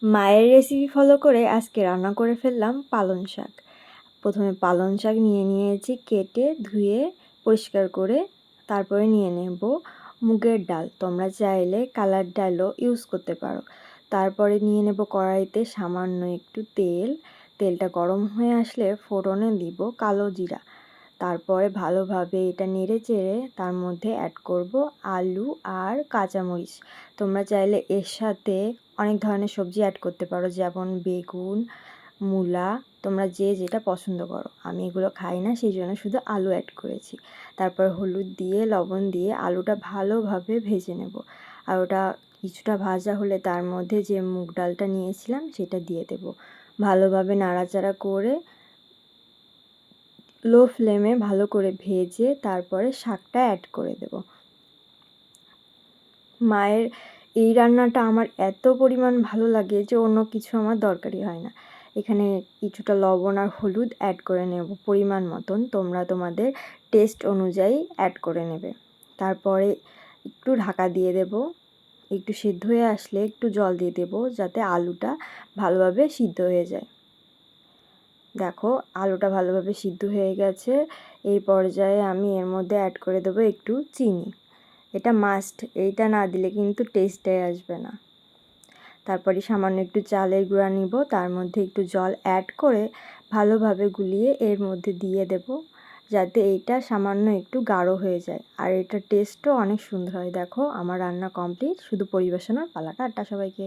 মায়ের recipe follow করে আজকে রান্না করে ফেললাম পালং শাক। প্রথমে পালং শাক নিয়ে নিয়েছি, কেটে ধুয়ে পরিষ্কার করে। তারপরে নিয়ে নেব মুগের ডাল, তোমরা চাইলে কালার ডালও ইউজ করতে পারো। তারপরে নিয়ে নেব কড়াইতে সামান্য একটু তেল। তেলটা গরম হয়ে আসলে ফোড়নে দিব কালো জিরা। তারপরে ভালোভাবে এটা নেড়ে চেড়ে তার মধ্যে অ্যাড করব আলু আর কাঁচামরিচ। তোমরা চাইলে এর সাথে অনেক ধরনের সবজি অ্যাড করতে পারো, যেমন বেগুন, মূলা, তোমরা যে যেটা পছন্দ করো। আমি এগুলো খাই না, সেই জন্য শুধু আলু অ্যাড করেছি। তারপর হলুদ দিয়ে লবণ দিয়ে আলুটা ভালোভাবে ভেজে নেব। আলুটা কিছুটা ভাজা হলে তার মধ্যে যে মুগ ডালটা নিয়েছিলাম সেটা দিয়ে দেব। ভালোভাবে নাড়াচাড়া করে লো ফ্লেমে ভালো করে ভেজে তারপরে শাকটা অ্যাড করে দেব। মায়ের এই রান্নাটা আমার এত পরিমাণ ভালো লাগে যে অন্য কিছু আমার দরকারই হয় না। এখানে কিছুটা লবণ আর হলুদ অ্যাড করে নেব পরিমাণ মতন, তোমরা তোমাদের টেস্ট অনুযায়ী অ্যাড করে নেবে। তারপরে একটু ঢাকা দিয়ে দেব। একটু সিদ্ধ হয়ে আসলে একটু জল দিয়ে দেব, যাতে আলুটা ভালোভাবে সিদ্ধ হয়ে যায়। দেখো আলুটা ভালোভাবে সিদ্ধ হয়ে গেছে। এই পর্যায়ে আমি এর মধ্যে অ্যাড করে দেবো একটু চিনি। এটা মাস্ট, এইটা না দিলে কিন্তু টেস্টটাই আসবে না। তারপরে সামান্য একটু চালের গুঁড়া নিব, তার মধ্যে একটু জল অ্যাড করে ভালোভাবে গুলিয়ে এর মধ্যে দিয়ে দেব, যাতে এইটা সামান্য একটু গাঢ় হয়ে যায়। আর এটার টেস্টও অনেক সুন্দর হয়। দেখো আমার রান্না কমপ্লিট, শুধু পরিবেশনের পালাটা। সবাইকে।